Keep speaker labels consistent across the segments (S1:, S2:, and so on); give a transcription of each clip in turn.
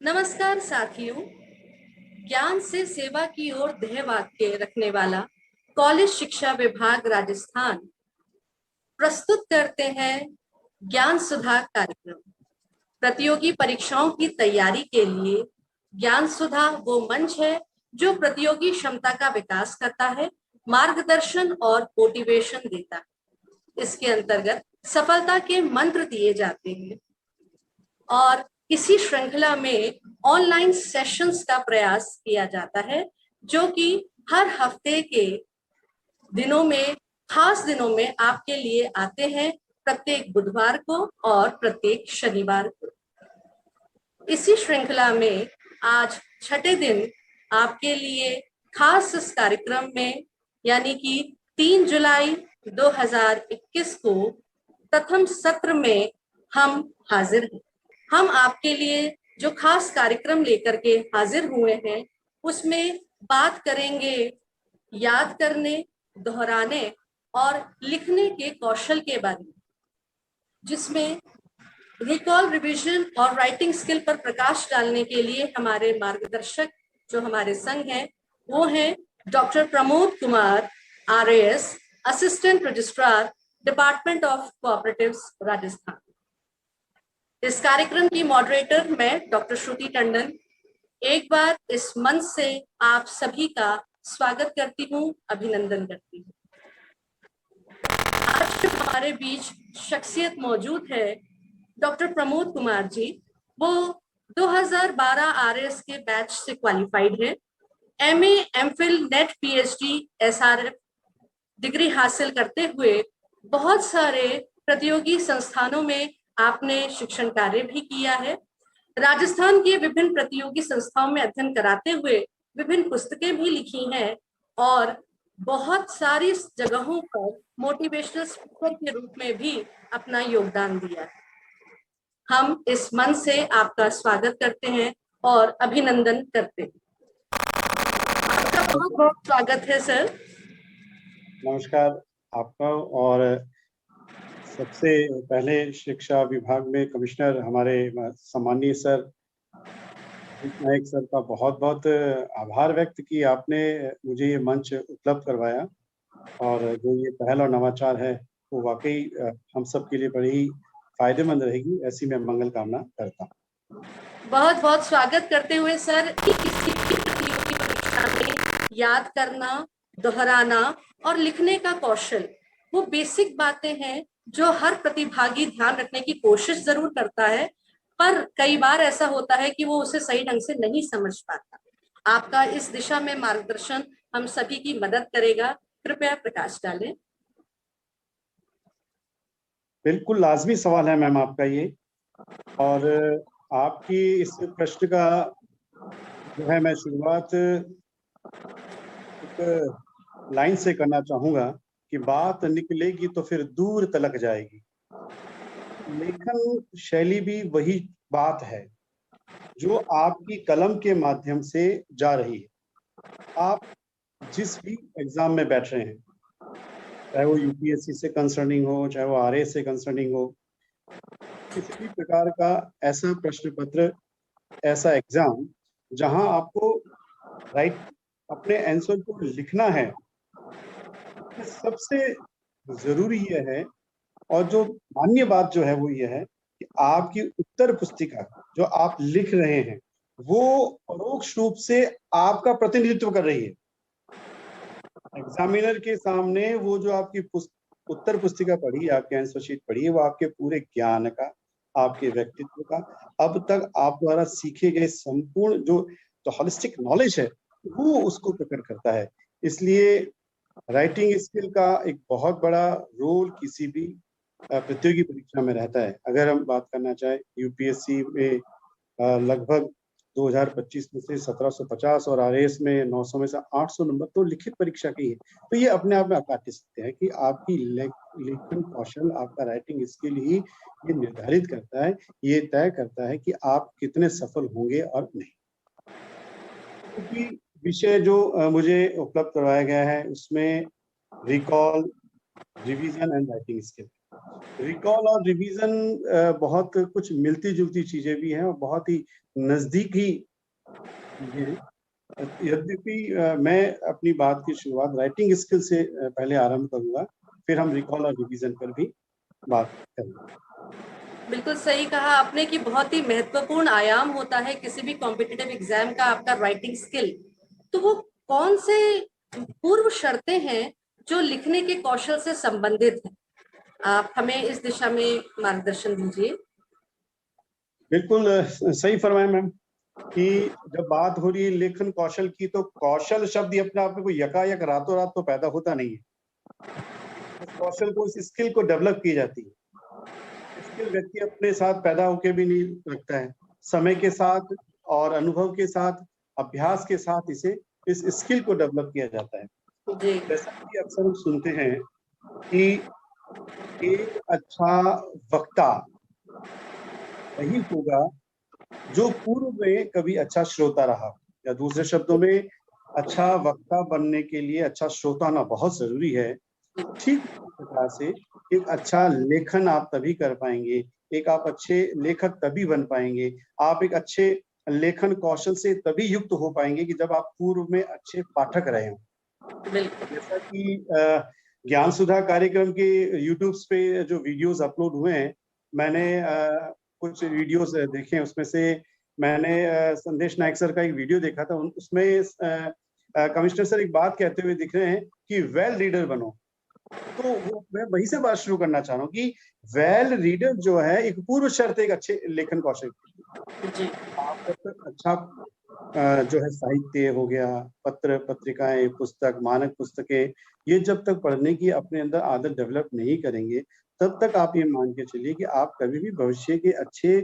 S1: नमस्कार साथियों। ज्ञान से सेवा की ओर ध्येय वाक्य रखने वाला कॉलेज शिक्षा विभाग राजस्थान प्रस्तुत करते हैं ज्ञान सुधा कार्यक्रम। प्रतियोगी परीक्षाओं की तैयारी के लिए ज्ञान सुधा वो मंच है जो प्रतियोगी क्षमता का विकास करता है, मार्गदर्शन और मोटिवेशन देता है। इसके अंतर्गत सफलता के मंत्र दिए जाते हैं और इसी श्रृंखला में ऑनलाइन सेशंस का प्रयास किया जाता है, जो कि हर हफ्ते के दिनों में, खास दिनों में आपके लिए आते हैं, प्रत्येक बुधवार को और प्रत्येक शनिवार को। इसी श्रृंखला में आज छठे दिन आपके लिए खास इस कार्यक्रम में यानी कि 3 जुलाई 2021 को प्रथम सत्र में हम हाजिर हैं। हम आपके लिए जो खास कार्यक्रम लेकर के हाजिर हुए हैं उसमें बात करेंगे याद करने, दोहराने और लिखने के कौशल के बारे में, जिसमें रिकॉल, रिवीजन और राइटिंग स्किल पर प्रकाश डालने के लिए हमारे मार्गदर्शक जो हमारे संग हैं वो हैं doctor Pramod Kumar, RAS, assistant registrar, department of cooperatives, Rajasthan. इस कार्यक्रम की मॉडरेटर मैं डॉक्टर श्रुति टंडन एक बार इस मंच से आप सभी का स्वागत करती हूँ, अभिनंदन करती हूँ। आज हमारे बीच शख्सियत मौजूद है डॉक्टर प्रमोद कुमार जी। वो 2012 आरएस के बैच से क्वालिफाइड है। MA, MPhil, net, PhD, SRF degree हासिल करते हुए बहुत सारे प्रतियोगी संस्थानों में आपने शिक्षण कार्य भी किया है। राजस्थान के विभिन्न प्रतियोगी संस्थाओं में अध्ययन कराते हुए विभिन्न पुस्तकें भी लिखी हैं और बहुत सारी जगहों पर मोटिवेशनल स्पीकर के रूप में भी अपना योगदान दिया है। हम इस मंच से आपका स्वागत करते हैं और अभिनंदन करते हैं। आपका बहुत बहुत स्वागत है सर।
S2: नमस्कार आपका। और सबसे पहले शिक्षा विभाग में कमिश्नर हमारे सम्मानीय सर नायक सर का बहुत बहुत आभार व्यक्त की आपने मुझे ये मंच उपलब्ध करवाया, और जो ये पहल और नवाचार है वो वाकई हम सब के लिए बड़ी ही फायदेमंद रहेगी, ऐसी मैं मंगल कामना करता हूँ।
S1: बहुत बहुत स्वागत करते हुए सर, किसी भी प्रतियोगी परीक्षा में याद करना, दोहराना और लिखने का कौशल वो बेसिक बातें हैं जो हर प्रतिभागी ध्यान रखने की कोशिश जरूर करता है, पर कई बार ऐसा होता है कि वो उसे सही ढंग से नहीं समझ पाता। आपका इस दिशा में मार्गदर्शन हम सभी की मदद करेगा। कृपया प्रकाश डालें।
S2: बिल्कुल लाजमी सवाल है मैम आपका ये, और आपकी इस प्रश्न का जो है मैं शुरुआत एक लाइन से करना चाहूंगा कि बात निकलेगी तो फिर दूर तलक जाएगी। लेखन शैली भी वही बात है जो आपकी कलम के माध्यम से जा रही है। आप जिस भी एग्जाम में बैठ रहे हैं, चाहे वो यूपीएससी से कंसर्निंग हो, चाहे वो आरए से कंसर्निंग हो, किसी भी प्रकार का ऐसा प्रश्न पत्र, ऐसा एग्जाम जहां आपको अपने आंसर को लिखना है, सबसे जरूरी यह है और जो मान्य बात जो है वो ये है कि आपकी उत्तर पुस्तिका जो आप लिख रहे हैं वो परोक्ष रूप से आपका प्रतिनिधित्व कर रही है। एग्जामिनर के सामने वो जो आपकी उत्तर पुस्तिका पढ़ी, आपके आंसर शीट पढ़ी है, वो आपके पूरे ज्ञान का, आपके व्यक्तित्व का, अब तक आप द्वारा सीखे गए संपूर्ण जो होलिस्टिक नॉलेज है वो उसको प्रकट करता है। इसलिए राइटिंग स्किल का एक बहुत बड़ा रोल किसी भी प्रतियोगी परीक्षा में रहता है। अगर हम बात करना चाहें यूपीएससी में लगभग 2025 में से 1750 और आरएएस में 900 में से 800 नंबर तो लिखित परीक्षा की है। तो ये अपने आप में आप काट सकते हैं कि आपकी लेखन कौशल, आपका राइटिंग स्किल ही ये निर्धारित करता है, ये तय करता है कि आप कितने सफल होंगे और नहीं। क्योंकि विषय जो मुझे उपलब्ध करवाया गया है उसमें recall, revision and writing skill, recall और रिवीजन बहुत कुछ मिलती जुलती चीजें भी हैं और बहुत ही नजदीकी चीजें हैं। यद्यपि मैं अपनी बात की शुरुआत राइटिंग स्किल से पहले आरंभ करूंगा, फिर हम रिकॉल और रिवीजन पर भी बात करेंगे।
S1: बिल्कुल सही कहा आपने कि बहुत ही महत्वपूर्ण आयाम होता है किसी भी कॉम्पिटिटिव एग्जाम का आपका राइटिंग स्किल। तो वो कौन से पूर्व शर्तें हैं जो लिखने के कौशल से संबंधित हैं? आप हमें इस दिशा में मार्गदर्शन दीजिए।
S2: बिल्कुल सही फरमाया मैम कि जब बात हो रही है लेखन कौशल की, तो कौशल शब्द ही अपने आप में कोई यकायक रातों रात तो पैदा होता नहीं है। इस कौशल को, इस स्किल को डेवलप की जाती है। स्किल व्यक्ति अपने साथ पैदा होके भी नहीं रखता है, समय के साथ और अनुभव के साथ, अभ्यास के साथ इस स्किल को डेवलप किया जाता है।
S1: जी
S2: जैसा कि अक्सर हम सुनते हैं कि एक अच्छा वक्ता वही होगा जो पूर्व में कभी अच्छा श्रोता रहा, या दूसरे शब्दों में अच्छा वक्ता बनने के लिए अच्छा श्रोता होना बहुत जरूरी है। ठीक उसी प्रकार से एक अच्छा लेखन आप तभी कर पाएंगे, एक आप अच्छे लेखक तभी बन पाएंगे, आप एक अच्छे लेखन कौशल से तभी युक्त हो पाएंगे कि जब आप पूर्व में अच्छे पाठक रहे हों।
S1: बिल्कुल।
S2: जैसा कि ज्ञान सुधा कार्यक्रम के यूट्यूब पे जो वीडियोस अपलोड हुए हैं, मैंने कुछ वीडियोस देखे हैं। उसमें से मैंने संदेश नायक सर का एक वीडियो देखा था। उसमें कमिश्नर सर एक बात कहते हुए दिख रहे हैं कि वेल रीडर बनो। तो वो मैं वहीं से बात शुरू करना चाह रहा हूँ कि वेल रीडर जो है एक पूर्व शर्त एक अच्छे लेखन कौशल की।
S1: जी
S2: आप जब तक अच्छा जो है साहित्य हो गया, पत्र पत्रिकाएं, पुस्तक, मानक पुस्तकें, ये जब तक पढ़ने की अपने अंदर आदत डेवलप नहीं करेंगे, तब तक आप ये मान के चलिए कि आप कभी भी भविष्य के अच्छे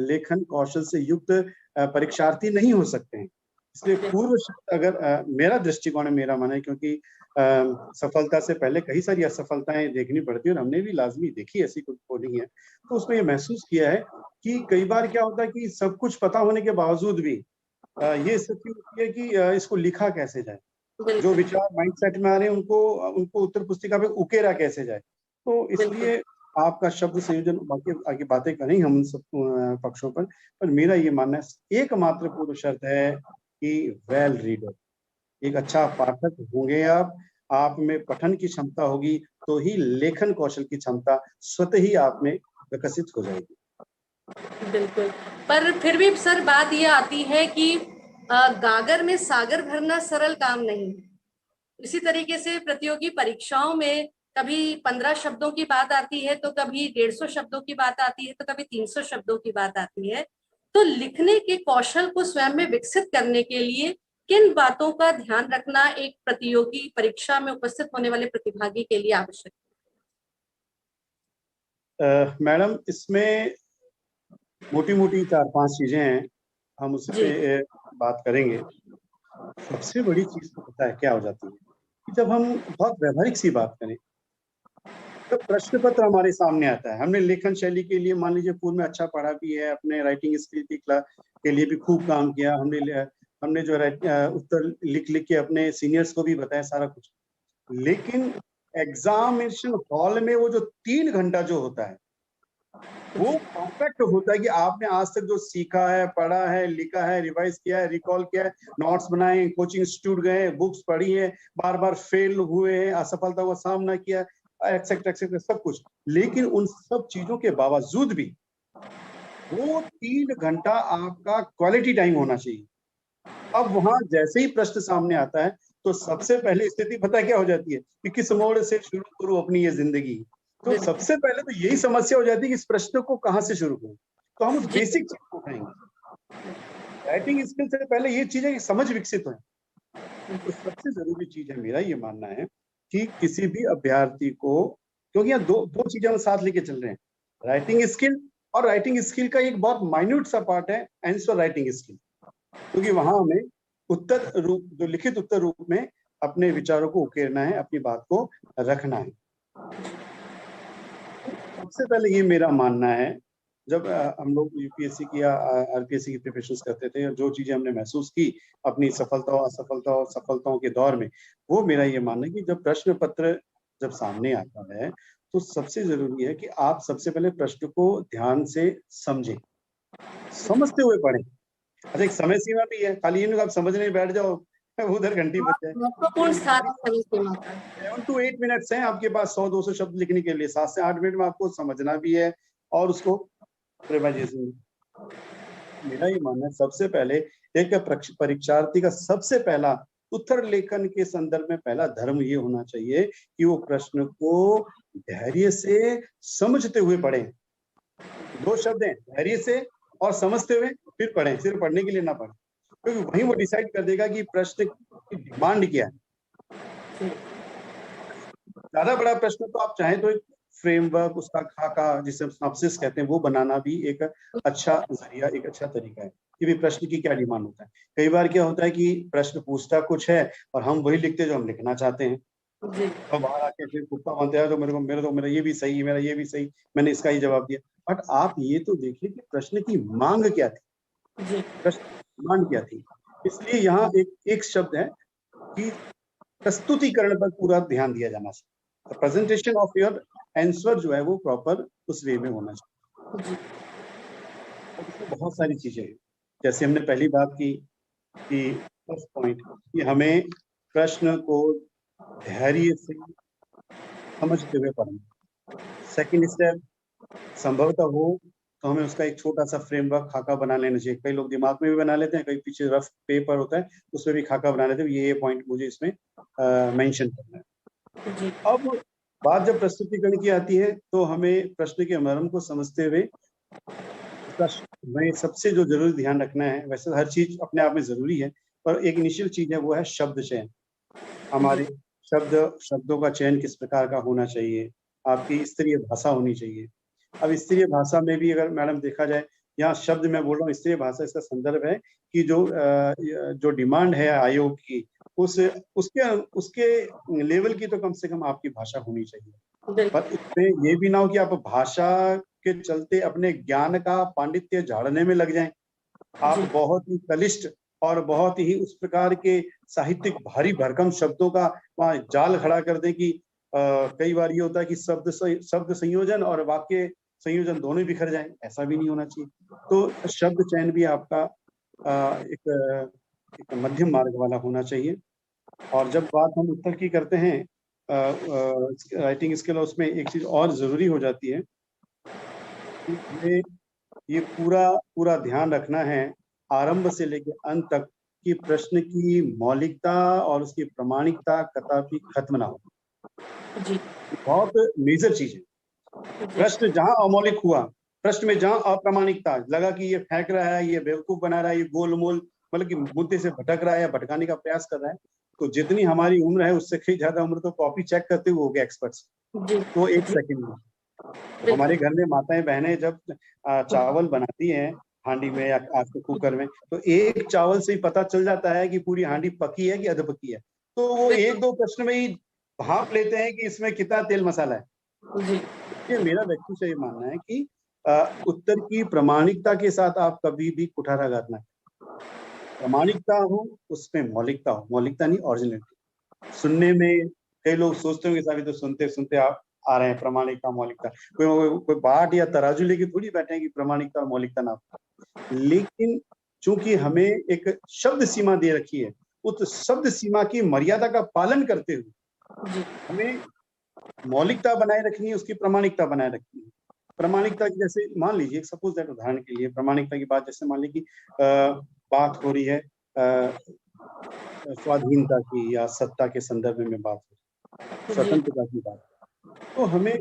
S2: लेखन कौशल से युक्त परीक्षार्थी नहीं हो सकते हैं। इसलिए पूर्व शर्त अगर मेरा दृष्टिकोण है, मेरा मानना है, क्योंकि सफलता से पहले कई सारी असफलताएं देखनी पड़ती है और हमने भी लाजमी देखी, ऐसी कुछ कोडिंग है। तो उसमें ये महसूस किया है कि कई बार क्या होता है कि सब कुछ पता होने के बावजूद भी ये स्थिति होती है कि इसको लिखा कैसे जाए, जो
S1: बिल्कुल
S2: विचार माइंडसेट में आ रहे हैं उनको उनको उत्तर पुस्तिका पे उकेरा कैसे जाए। तो
S1: बिल्कुल।
S2: इसलिए आपका शब्द संयोजन, बाकी आगे बातें करेंगे हम उन सब पक्षों पर मेरा ये मानना है एकमात्र पूर्व शर्त है कि वेल रीडर, एक अच्छा पाठक होंगे आप में पठन की क्षमता होगी, तो ही लेखन कौशल की क्षमता स्वतः ही आप में विकसित हो जाएगी।
S1: बिल्कुल। पर फिर भी सर बात ये आती है कि गागर में सागर भरना सरल काम नहीं है। इसी तरीके से प्रतियोगी परीक्षाओं में कभी 15 शब्दों की बात आती है, तो कभी 150 शब्दों की बात आती है, तो कभी 300 शब्दों की बात आती है। तो लिखने के कौशल को स्वयं में विकसित करने के लिए किन बातों का ध्यान रखना एक प्रतियोगी परीक्षा में उपस्थित होने वाले प्रतिभागी के लिए आवश्यक
S2: मैडम, इसमें मोटी मोटी 4-5 चीजें हैं, हम उस
S1: जी
S2: पे बात करेंगे। सबसे बड़ी चीज तो पता है क्या हो जाती है कि जब हम बहुत व्यवहारिक सी बात करें, जब प्रश्न पत्र हमारे सामने आता है, हमने लेखन शैली के लिए मान लीजिए पूर्व में अच्छा पढ़ा भी है, अपने राइटिंग स्किल की के लिए भी खूब काम किया हमने, हमने जो उत्तर लिख लिख के अपने सीनियर्स को भी बताया सारा कुछ, लेकिन एग्जामिनेशन हॉल में वो जो 3 घंटा जो होता है वो परफेक्ट होता है कि आपने आज तक जो सीखा है, पढ़ा है, लिखा है, रिवाइज किया है, रिकॉल किया है, नोट्स बनाए, कोचिंग इंस्टीट्यूट गए, बुक्स पढ़ी है, बार बार फेल हुए हैं, असफलता का सामना किया, एक्सेट्रा एक्सेट्रा सब कुछ, लेकिन उन सब चीजों के बावजूद भी वो 3 घंटा आपका क्वालिटी टाइम होना चाहिए। अब वहां जैसे ही प्रश्न सामने आता है, तो सबसे पहले स्थिति पता क्या हो जाती है कि किस मोड़ से शुरू करूं अपनी ये जिंदगी। तो
S1: बिल्कुल।
S2: सबसे पहले तो यही समस्या हो जाती है कि इस प्रश्न को कहां से शुरू करूं। तो हम उस
S1: जी
S2: बेसिक चीज को उठाएंगे। राइटिंग स्किल से पहले ये चीजें की समझ विकसित हो। तो सबसे जरूरी चीज है, मेरा ये मानना है कि किसी भी अभ्यर्थी को, क्योंकि यहाँ दो दो चीजें हम साथ लेके चल रहे हैं, राइटिंग स्किल, और राइटिंग स्किल का एक बहुत माइन्यूट सा पार्ट है आंसर राइटिंग स्किल, क्योंकि वहां हमें उत्तर रूप, जो लिखित उत्तर रूप में अपने विचारों को उकेरना है, अपनी बात को रखना है। सबसे पहले ये मेरा मानना है, जब हम लोग यूपीएससी की या आरपीएससी की प्रिपरेशन करते थे, जो चीजें हमने महसूस की अपनी सफलताओं असफलताओं और सफलताओं के दौर में, वो मेरा ये मानना है कि जब प्रश्न पत्र जब सामने आता है तो सबसे जरूरी है कि आप सबसे पहले प्रश्न को ध्यान से समझें, समझते हुए पढ़ें। अच्छा, एक समय सीमा भी है, खाली ये नहीं कि आप समझने में बैठ जाओ उधर घंटी बज जाए।
S1: महत्वपूर्ण स्थान है समय सीमा का।
S2: 7 to 8 मिनट्स हैं आपके पास 100-200 शब्द लिखने के लिए। 7 से 8 मिनट में आपको समझना भी है और उसको रिवाइजेशन। मेरा ये मानना है सबसे पहले एक परीक्षार्थी का सबसे पहला उत्तर लेखन के संदर्भ में पहला धर्म ये होना चाहिए कि वो प्रश्न को धैर्य से समझते हुए पढ़ें। 2 शब्द हैं, धैर्य से और समझते हुए, फिर पढ़ें, सिर्फ पढ़ने के लिए ना पढ़ें, क्योंकि वहीं वो डिसाइड कर देगा कि प्रश्न की डिमांड क्या है। ज्यादा बड़ा प्रश्न तो आप चाहें तो एक फ्रेमवर्क, उसका खाका जिसे सिनॉप्सिस कहते हैं, वो बनाना भी एक अच्छा जरिया, एक अच्छा तरीका है कि भी प्रश्न की क्या डिमांड होता है। कई बार क्या होता है कि प्रश्न पूछता कुछ है और हम वही लिखते जो हम लिखना चाहते हैं, और बाहर आके फिर कुत्ता बनते हैं तो मेरा ये भी सही, मेरा ये भी सही, मैंने इसका ही जवाब दिया। बट आप ये तो देखिए कि प्रश्न की मांग क्या थी, प्रश्न की डिमांड क्या थी। इसलिए यहाँ एक शब्द है कि प्रस्तुतिकरण पर पूरा ध्यान दिया जाना चाहिए। प्रेजेंटेशन ऑफ योर आंसर जो है वो प्रॉपर उस वे में होना चाहिए। और इसमें बहुत सारी चीजें हैं, जैसे हमने पहली बात की कि फर्स्ट पॉइंट कि हमें प्रश्न को धैर्य से समझते हुए पढ़ना। सेकंड स्टेप, संभवतः हो तो हमें उसका एक छोटा सा फ्रेमवर्क खाका बना लेना चाहिए। कई लोग दिमाग में भी बना लेते हैं, कई पीछे रफ पेपर होता है उसमें भी खाका बना लेते हैं, ये पॉइंट मुझे इसमें मेंशन करना है। अब बात जब प्रस्तुतिकरण की आती है तो हमें प्रश्न के मर्म को समझते हुए में सबसे जो जरूरी ध्यान रखना है, वैसे हर चीज अपने आप में जरूरी है, पर एक इनिशियल चीज है वो है शब्द चयन। हमारे शब्दों का चयन किस प्रकार का होना चाहिए, आपकी स्तरीय भाषा होनी चाहिए। अब स्तरीय भाषा में भी अगर मैडम देखा जाए, यहाँ शब्द मैं बोल रहा हूँ स्तरीय भाषा, इसका संदर्भ है कि जो डिमांड है आयोग की, उसके लेवल की तो कम से कम आपकी भाषा होनी चाहिए। पर उसमें ये भी ना हो कि आप भाषा के चलते अपने ज्ञान का पांडित्य झाड़ने में लग जाएं। आप बहुत ही कलिष्ठ और बहुत ही उस प्रकार के साहित्यिक भारी भरकम शब्दों का वहाँ जाल खड़ा कर दें कि कई बार ये होता है कि शब्द संयोजन और वाक्य संयोजन दोनों बिखर जाएं। ऐसा भी नहीं होना चाहिए। तो शब्द चयन भी आपका एक मध्यम मार्ग वाला होना चाहिए। और जब बात हम उत्तर की करते हैं राइटिंग स्किल, उसमें एक चीज और जरूरी हो जाती है कि हमें ये पूरा ध्यान रखना है आरंभ से लेकर अंत तक कि प्रश्न की मौलिकता और उसकी प्रामाणिकता कदापि खत्म ना हो। बहुत मेजर चीज है। प्रश्न जहां अमौलिक हुआ, प्रश्न में जहां अप्रामाणिकता लगा कि ये फेंक रहा है, ये बेवकूफ बना रहा है, ये गोलमोल मतलब कि मुद्दे से भटक रहा है या भटकाने का प्रयास कर रहा है, तो जितनी हमारी उम्र है उससे कई ज्यादा उम्र तो कॉपी चेक करते हुए हो गए एक्सपर्ट्स। तो 1 सेकंड में तो हमारे घर में माताएं बहनें जब चावल बनाती हैं हांडी में या आपके कुकर में, तो एक चावल से ही पता चल जाता है कि पूरी हांडी पकी है कि अध पकी है। तो वो 1-2 प्रश्न में ही भाप लेते हैं कि इसमें कितना तेल मसाला है। ये मेरा व्यक्ति से ये मानना है कि उत्तर की प्रामाणिकता के साथ आप कभी भी कुठाराघात ना करें। प्रामाणिकता हो उसमें मौलिकता हो, मौलिकता नहीं ओरिजिनलिटी। सुनने में कई लोग सोचते होंगे साहब तो सुनते सुनते आप आ रहे हैं प्रामाणिकता मौलिकता, कोई बाट या तराजू लेके थोड़ी बैठे हैं कि प्रामाणिकता और मौलिकता ना। लेकिन चूंकि हमें एक शब्द सीमा दे रखी है, उस शब्द सीमा की मर्यादा का पालन करते हुए हमें मौलिकता बनाए रखनी है, उसकी प्रामाणिकता बनाए रखनी है। प्रामाणिकता की जैसे मान लीजिए सपोज दैट, उदाहरण के लिए प्रामाणिकता की बात जैसे मान लीजिए कि बात हो रही है स्वाधीनता की या सत्ता के संदर्भ में बात हो रही है, स्वतंत्रता की बात, तो हमें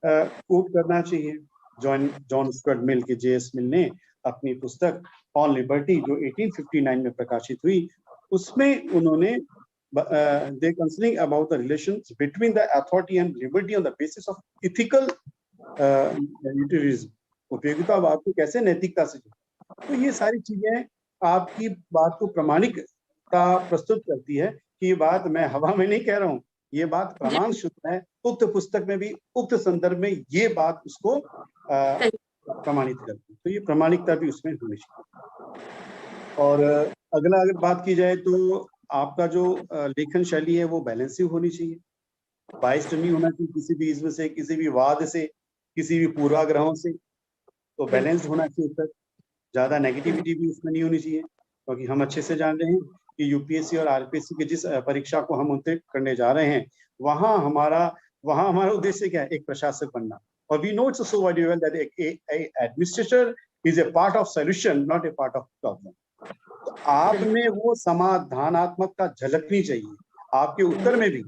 S2: कोट करना चाहिए जॉन स्टुअर्ट मिल की जेएस मिल ने अपनी पुस्तक ऑन लिबर्टी जो 1859 में प्रकाशित हुई, उसमें उन्होंने they considering about the relations between the authority and liberty on the basis of ethical utilitarianism, उपयोगितावाद को कैसे नैतिकता से जोड़ा। तो ये सारी चीजें आपकी बात को प्रामाणिकता प्रस्तुत करती है कि ये बात मैं हवा में नहीं कह रहा हूँ, ये बात प्रमाण शुद्ध है। उक्त पुस्तक में भी उक्त संदर्भ में ये बात उसको प्रमाणित करती है। तो ये प्रामाणिकता भी उसमें होनी चाहिए। और अगला अगर बात की जाए तो आपका जो लेखन शैली है वो बैलेंसिव होनी चाहिए। बाइस्ड नहीं होना चाहिए किसी भी इसमें से, किसी भी वाद से, किसी भी पूर्वाग्रहों से। तो बैलेंस्ड होना चाहिए उत्तर, ज्यादा नेगेटिविटी भी इसमें नहीं होनी चाहिए, क्योंकि हम अच्छे से जान रहे हैं कि यूपीएससी और आरपीएससी के जिस परीक्षा को हम उत्तीर्ण करने जा रहे हैं, वहां हमारा उद्देश्य क्या है, एक प्रशासक बनना। और we know it's so very well that administrator is a part of solution, not a part of problem. तो आप में वो समाधानात्मकता झलकनी चाहिए आपके उत्तर में भी।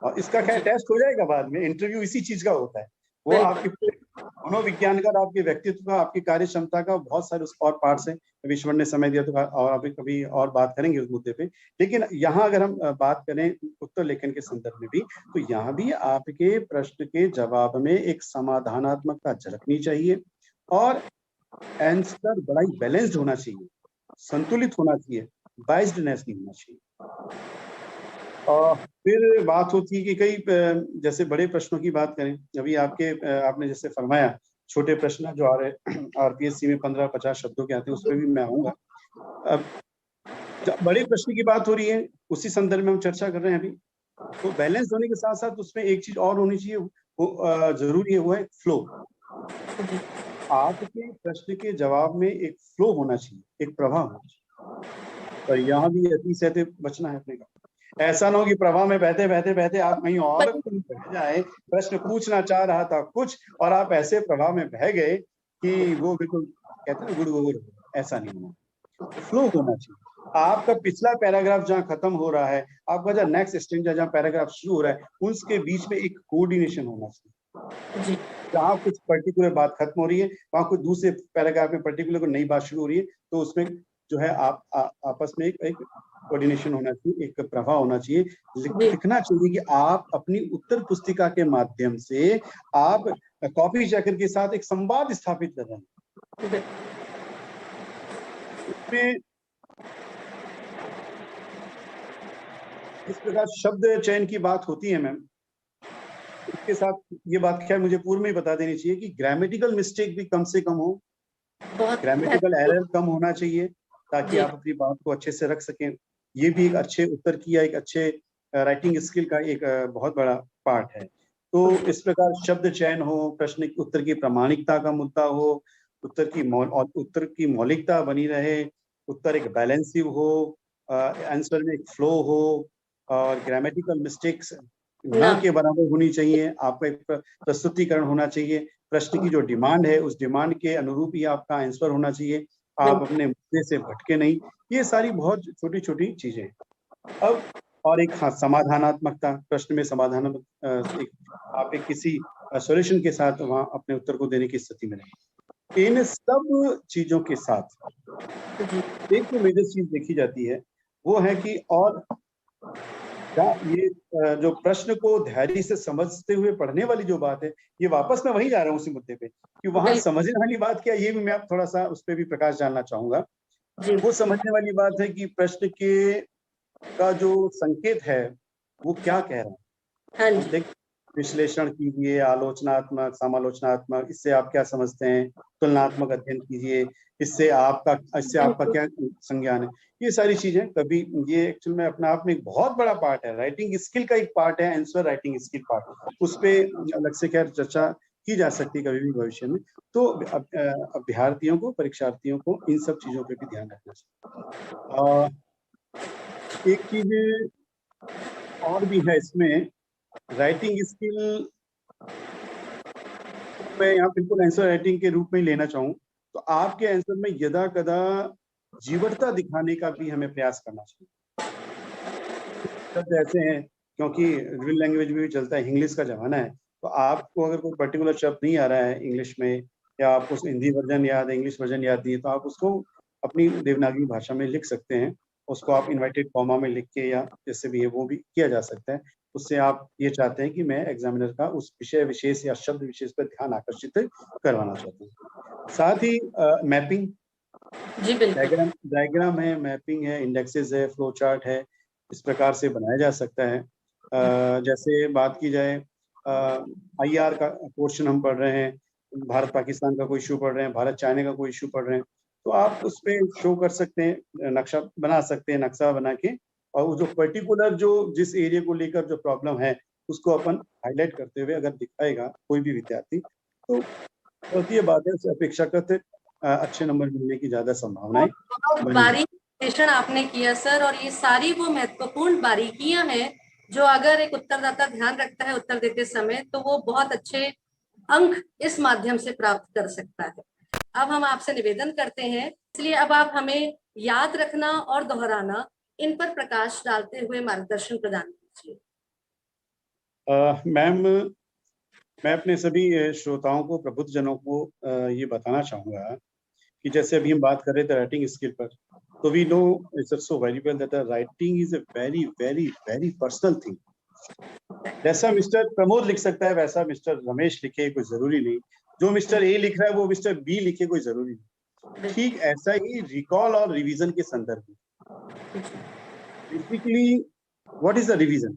S2: और इसका क्या टेस्ट हो जाएगा बाद में, इंटरव्यू इसी चीज का होता है। वो आपके मनोविज्ञान का, आपके व्यक्तित्व का, आपकी कार्य क्षमता का, बहुत सारे और पार्ट्स हैं। ईश्वर ने समय दिया तो और अभी कभी और बात करेंगे उस मुद्दे पे। लेकिन यहाँ अगर हम बात करें उत्तर लेखन के संदर्भ में भी, तो यहाँ भी आपके प्रश्न के जवाब में एक समाधानात्मकता झलकनी चाहिए और आंसर बड़ा ही बैलेंस्ड होना चाहिए, संतुलित होना चाहिए, बाइस्डनेस नहीं होना चाहिए। फिर बात होती है कि कई जैसे बड़े प्रश्नों की बात करें, अभी आपने जैसे फरमाया छोटे प्रश्न जो आ रहे आरपीएससी में 15-50 शब्दों के आते हैं, उस पर भी मैं आऊंगा। अब जब बड़े प्रश्न की बात हो रही है, उसी संदर्भ में हम चर्चा कर रहे हैं अभी, तो बैलेंस होने के साथ साथ उसमें एक चीज और होनी चाहिए, वो जरूरी है, वो है फ्लो। आपके प्रश्न के जवाब में एक फ्लो होना चाहिए, एक प्रवाह होना चाहिए। और यहाँ भी अति से बचना है अपने का। ऐसा ना हो कि प्रवाह में बहते बहते बहते आप कहीं और बह जाए, प्रश्न पूछना चाह रहा था कुछ और आप ऐसे प्रवाह में बह गए कि वो बिल्कुल कहते हैं गुड़ गुड़, ऐसा नहीं होना। फ्लो होना चाहिए। आपका पिछला पैराग्राफ जहाँ खत्म हो रहा है, आपका जो नेक्स्ट स्टेज जहाँ पैराग्राफ शुरू हो रहा है, उसके बीच में एक कोऑर्डिनेशन होना चाहिए। जहाँ कुछ पर्टिकुलर बात खत्म हो रही है, वहां कुछ दूसरे पैराग्राफ में पर्टिकुलर कोई नई बात शुरू हो रही है, तो उसमें जो है आप आपस में एक कोऑर्डिनेशन होना चाहिए, एक प्रभाव होना चाहिए। लिखना चाहिए कि आप अपनी उत्तर पुस्तिका के माध्यम से आप कॉपी चेकर के साथ एक संवाद स्थापित कर रहे हैं। इसमें इस प्रकार शब्द चयन की बात होती है मैम, इसके साथ ये बात क्या मुझे पूर्व में ही बता देनी चाहिए कि ग्रामेटिकल मिस्टेक भी कम से कम हो, ग्रामेटिकल एरर कम होना चाहिए, ताकि आप अपनी बात को अच्छे से रख सकें। ये भी एक अच्छे उत्तर की या एक अच्छे राइटिंग स्किल का एक बहुत बड़ा पार्ट है। तो इस प्रकार शब्द चयन हो, प्रश्न उत्तर की प्रामाणिकता का मुद्दा हो, उत्तर की मौलिकता बनी रहे, उत्तर एक बैलेंसिव हो, आंसर में एक फ्लो हो, और ग्रामेटिकल मिस्टेक्स ना के बराबर होनी चाहिए। आपका एक प्रस्तुतिकरण होना चाहिए, प्रश्न की जो डिमांड है उस डिमांड के अनुरूप ही आपका आंसर होना चाहिए, आप अपने मुद्दे से भटके नहीं। ये सारी बहुत छोटी छोटी चीजें। अब और एक समाधानात्मकता, प्रश्न में समाधान आप एक किसी सॉल्यूशन के साथ वहां अपने उत्तर को देने की स्थिति में रहें। इन सब चीजों के साथ एक तो मेजर चीज देखी जाती है, वो है कि और ये जो प्रश्न को धैर्य से समझते हुए पढ़ने वाली जो बात है, ये वापस मैं वही जा रहा हूँ उसी मुद्दे पे कि वहां समझने वाली बात क्या, ये भी मैं थोड़ा सा उस पर भी प्रकाश डालना चाहूंगा। वो समझने वाली बात है कि प्रश्न के का जो संकेत है वो क्या कह रहा है। देख, विश्लेषण कीजिए, आलोचनात्मक, समालोचनात्मक, इससे आप क्या समझते हैं, तुलनात्मक अध्ययन कीजिए, इससे आपका क्या संज्ञान है। ये सारी चीजें कभी ये एक्चुअल में अपने आप में एक बहुत बड़ा पार्ट है, राइटिंग स्किल का एक पार्ट है, आंसर राइटिंग स्किल पार्ट, उस पर अलग से खैर चर्चा की जा सकती है कभी भी भविष्य में। तो अभ्यर्थियों को, परीक्षार्थियों को इन सब चीजों पे भी ध्यान रखना चाहिए। एक चीज और भी है इसमें, राइटिंग स्किल मैं यहाँ बिल्कुल आंसर राइटिंग के रूप में ही लेना चाहूँ तो आपके आंसर में यदा कदा जीवटता दिखाने का भी हमें प्रयास करना चाहिए। शब्द ऐसे हैं, क्योंकि रियल लैंग्वेज में भी चलता है, इंग्लिश का जमाना है, तो आपको अगर कोई पर्टिकुलर शब्द नहीं आ रहा है इंग्लिश में, या आपको हिंदी वर्जन याद है, इंग्लिश वर्जन याद नहीं है, तो आप उसको अपनी देवनागरी भाषा में लिख सकते हैं। उसको आप इन्वर्टेड कॉमा में लिख के या जैसे भी है वो भी किया जा सकता है। उससे आप ये चाहते हैं कि मैं एग्जामिनर का उस विषय विशेष या शब्द विशेष पर ध्यान आकर्षित करवाना चाहता हूँ। साथ ही मैपिंग, डायग्राम है, मैपिंग है, इंडेक्सेस है, फ्लो चार्ट है, इस प्रकार से बनाया जा सकता है। जैसे बात की जाए IR का पोर्शन हम पढ़ रहे हैं, भारत पाकिस्तान का कोई इशू पढ़ रहे हैं, भारत चाइना का कोई इशू पढ़ रहे हैं, तो आप उस पर शो कर सकते हैं, नक्शा बना सकते हैं, नक्शा बना के, और जो पर्टिकुलर जो जिस एरिया को लेकर जो प्रॉब्लम है उसको अपन हाईलाइट करते हुए अगर दिखाएगा कोई भी विद्यार्थी, तो ये बात है, उससे अपेक्षाकृत अच्छे नंबर मिलने की ज्यादा संभावनाएं
S1: बहुत
S2: बनी।
S1: बारीक विश्लेषण आपने किया सर, और ये सारी वो महत्वपूर्ण बारीकियां हैं जो अगर एक उत्तरदाता ध्यान रखता है उत्तर देते समय, तो वो बहुत अच्छे अंक इस माध्यम से प्राप्त कर सकता है। अब हम आपसे निवेदन करते हैं, इसलिए अब आप हमें याद रखना और दोहराना, इन पर प्रकाश डालते हुए मार्गदर्शन प्रदान कीजिए।
S2: मैम, मैं अपने सभी श्रोताओं को, प्रबुद्धजनों को ये बताना चाहूंगा कि जैसे अभी हम बात कर रहे थे राइटिंग स्किल पर, तो we know it's also very well that writing is a very very very personal thing. जैसा मिस्टर प्रमोद लिख सकता है वैसा मिस्टर रमेश लिखे, कोई जरूरी नहीं। जो मिस्टर ए लिख रहा है वो मिस्टर बी लिखे, कोई जरूरी नहीं। ठीक ऐसा ही रिकॉल और रिवीजन के संदर्भ में, basically what is the revision?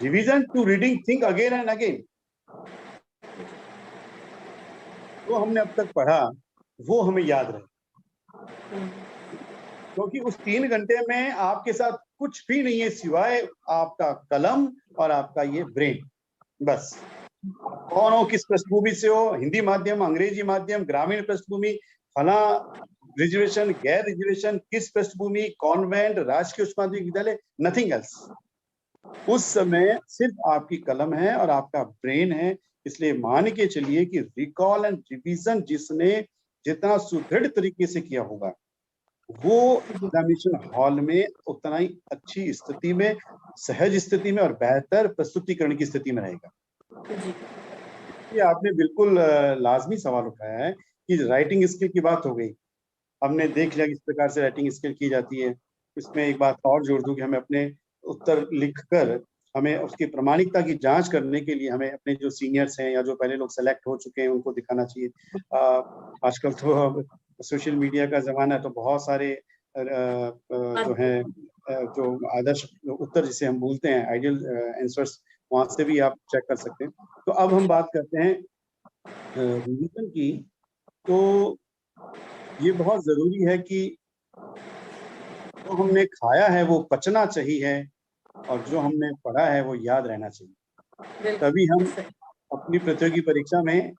S2: Revision to reading think again and again. जो हमने अब तक पढ़ा वो हमें याद रहे, क्योंकि उस 3 घंटे में आपके साथ कुछ भी नहीं है सिवाय आपका कलम और आपका ये ब्रेन। बस कौन हो, किस पृष्ठभूमि से हो, हिंदी माध्यम, अंग्रेजी माध्यम, ग्रामीण पृष्ठभूमि, फला रिजर्वेशन, गैर रिजर्वेशन, किस पृष्ठभूमि, कॉन्वेंट, राजकीय उच्च माध्यमिक विद्यालय, नथिंग एल्स। उस समय सिर्फ आपकी कलम है और आपका ब्रेन है। इसलिए मान के चलिए कि रिकॉल एंड रिवीजन जिसने जितना सुदृढ़ तरीके से किया होगा, वो एग्जामिनेशन हॉल में उतना ही अच्छी स्थिति में, सहज स्थिति में और बेहतर प्रस्तुतिकरण की स्थिति में रहेगा। ये आपने बिल्कुल लाजमी सवाल उठाया है कि राइटिंग स्किल की बात हो गई, हमने देख लिया किस प्रकार से राइटिंग स्किल की जाती है। इसमें एक बात और जोड़ दूं कि हमें अपने उत्तर लिखकर हमें उसकी प्रामाणिकता की जांच करने के लिए हमें अपने जो सीनियर्स हैं या जो पहले लोग सेलेक्ट हो चुके हैं उनको दिखाना चाहिए। आजकल तो अब सोशल मीडिया का जमाना है, तो बहुत सारे जो हैं जो आदर्श उत्तर जिसे हम बोलते हैं आइडियल आंसर्स, वहां से भी आप चेक कर सकते हैं। तो अब हम बात करते हैं रिवीजन की। तो ये बहुत जरूरी है कि जो हमने खाया है वो पचना चाहिए और जो हमने पढ़ा है वो याद रहना चाहिए, तभी हम अपनी प्रतियोगी परीक्षा में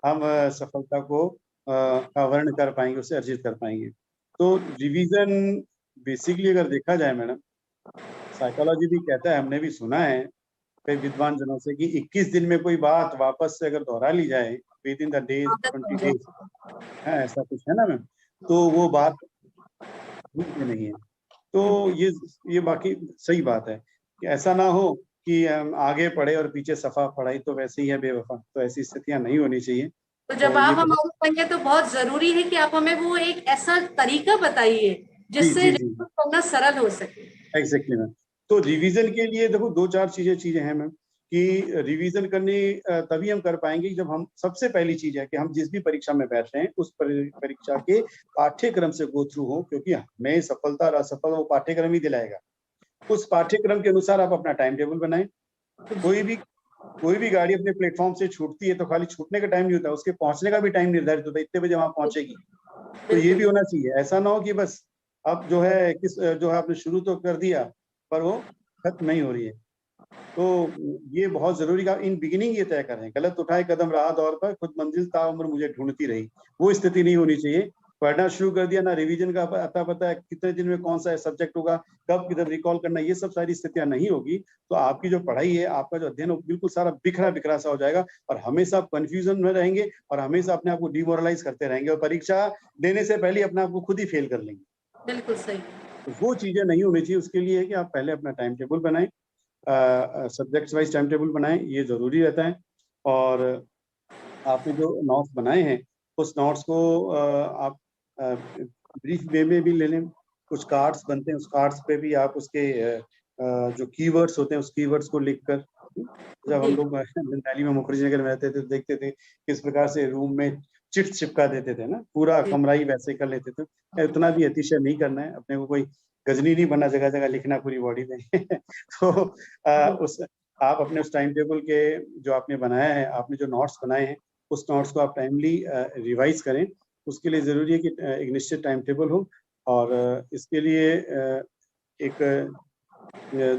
S2: हम सफलता को का वर्ण कर पाएंगे, उसे अर्जित कर पाएंगे। तो रिवीजन बेसिकली अगर देखा जाए मैडम, साइकोलॉजी भी कहता है, हमने भी सुना है कई विद्वान जनों से, कि 21 दिन में कोई बात वापस से अगर दोहरा ली जाए, with in the days 20 days, है ऐसा कुछ है ना मैम, तो वो बात भूलते नहीं है। तो ये बाकी सही बात है कि ऐसा ना हो कि आगे पढ़े और पीछे सफा, पढ़ाई तो वैसे ही है बेवफा, तो ऐसी स्थितियां नहीं होनी चाहिए।
S1: तो जब
S2: तो
S1: आप हमारे संग हैं तो बहुत जरूरी है कि आप हमें वो एक ऐसा तरीका बताइए जिससे करना सरल हो सके।
S2: Exactly ma'am. तो रिवीजन के लिए देखो 2-4 चीजें हैं मैम, कि रिवीजन करने तभी हम कर पाएंगे जब हम, सबसे पहली चीज है कि हम जिस भी परीक्षा में बैठ रहे हैं उस परीक्षा के पाठ्यक्रम से गो थ्रू हो, क्योंकि हमें सफलता और असफलता वो पाठ्यक्रम ही दिलाएगा। उस पाठ्यक्रम के अनुसार आप अपना टाइम टेबल बनाएं। कोई भी गाड़ी अपने प्लेटफॉर्म से छूटती है तो खाली छूटने का टाइम नहीं होता, उसके पहुंचने का भी टाइम निर्धारित होता है, इतने बजे वहां पहुंचेगी। तो ये भी होना चाहिए, ऐसा ना हो कि बस अब जो है आपने शुरू तो कर दिया पर वो खत्म नहीं हो रही है। तो ये बहुत जरूरी का इन बिगिनिंग ये तय करें, गलत उठाए कदम रहा दौर पर, खुद मंजिल ताउम्र मुझे ढूंढती रही, वो स्थिति नहीं होनी चाहिए। पढ़ना शुरू कर दिया ना, रिवीजन का अता पता है कितने दिन में कौन सा सब्जेक्ट होगा, कब किधर रिकॉल करना, ये सब सारी स्थितियां नहीं होगी तो आपकी जो पढ़ाई है, आपका जो अध्ययन है, बिल्कुल सारा बिखरा बिखरा सा हो जाएगा और हमेशा कंफ्यूजन में रहेंगे और हमेशा अपने आप को डिमोरलाइज करते रहेंगे और परीक्षा देने से पहले अपने आप को खुद ही फेल कर लेंगे।
S1: बिल्कुल सही।
S2: तो वो चीजें नहीं होनी चाहिए। उसके लिए है कि आप पहले अपना टाइम टेबल बनाएं, सब्जेक्ट वाइज टाइम टेबल बनाएं, ये जरूरी रहता है। और आपने जो नोट्स बनाए हैं उस नोट्स को आप ब्रीफ वे में भी ले लें। कुछ कार्ड्स बनते हैं, उस कार्ड्स पे भी आप उसके जो कीवर्ड्स होते हैं उस कीवर्ड्स को लिखकर, जब हम लोग दिल्ली में मुखर्जी नगर में रहते थे तो देखते थे किस प्रकार से रूम में चिट्स चिपका देते थे ना, पूरा कमरा ही वैसे कर लेते थे। उतना भी अतिशय नहीं करना है, अपने को कोई गजनी नहीं बनना जगह जगह लिखना पूरी बॉडी में तो उस आप अपने उस टाइम टेबल के जो आपने बनाया है, आपने जो नोट्स बनाए हैं उस नोट्स को आप टाइमली रिवाइज करें। उसके लिए जरूरी है कि एक निश्चित टाइम टेबल हो और इसके लिए एक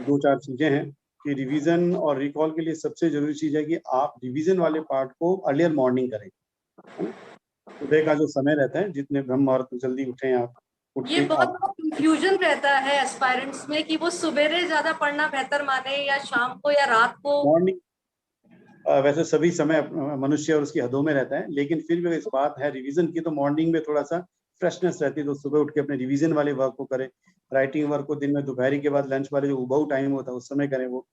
S2: 2-4 चीजें हैं कि रिवीजन और रिकॉल के लिए सबसे जरूरी चीज है कि आप रिवीजन वाले पार्ट को अर्लियर मॉर्निंग करें, है ना। सुबह का जो समय रहता है, जितने ब्रह्म मुहूर्त में जल्दी उठें आप, उठ
S1: ये
S2: के
S1: बहुत
S2: आप
S1: कंफ्यूजन रहता है एस्पायरेंट्स में कि वो सवेरे ज्यादा पढ़ना बेहतर माने या शाम को या रात को।
S2: मॉर्निंग, वैसे सभी समय मनुष्य और उसकी हदों में रहता है, लेकिन फिर भी इस बात है रिवीजन की, तो मॉर्निंग में थोड़ा सा फ्रेशनेस रहती है, तो सुबह उठ के अपने रिवीजन वाले वर्क को करें। राइटिंग वर्क को दिन में दोपहर के बाद लंच वाले जो उबाऊ टाइम होता है उस समय करें वो,